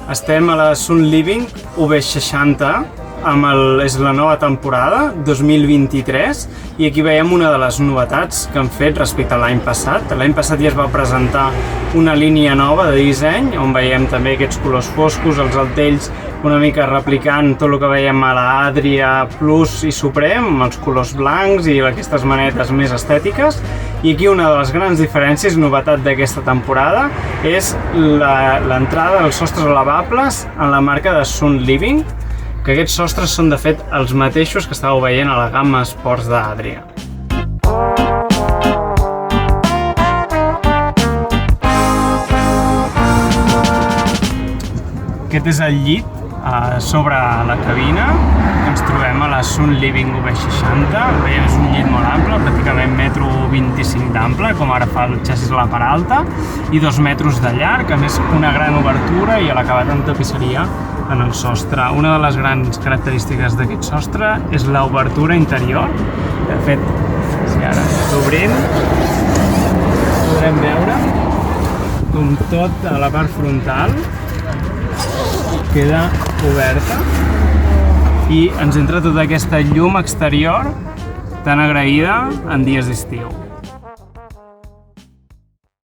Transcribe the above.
Estem a la Sun Living UB60, és la nova temporada, 2023, i aquí veiem una de les novetats que han fet respecte a l'any passat. L'any passat ja es va presentar una línia nova de disseny, on veiem també aquests colors foscos, els altells una mica replicant tot el que veiem a la Adria Plus i Supreme, amb els colors blancs i aquestes manetes més estètiques. I aquí una de les grans diferències, novetat d'aquesta temporada, és l'entrada dels sostres elevables en la marca de Sun Living, que aquests sostres són de fet els mateixos que estàveu veient a la gamma Sports d'Adria. Aquest és el llit sobre la cabina que ens trobem a la Sun Living UB60. Veiem, és un llit molt ample, pràcticament 1,25 m d'ample, com ara fa el xassis a la part alta, i 2 metres de llarg, a més una gran obertura i l'acabat en tapisseria en el sostre. Una de les grans característiques d'aquest sostre és l'obertura interior. De fet, si ara l'obrim, podrem veure com tot a la part frontal queda oberta i ens entra tota aquesta llum exterior tan agraïda en dies d'estiu.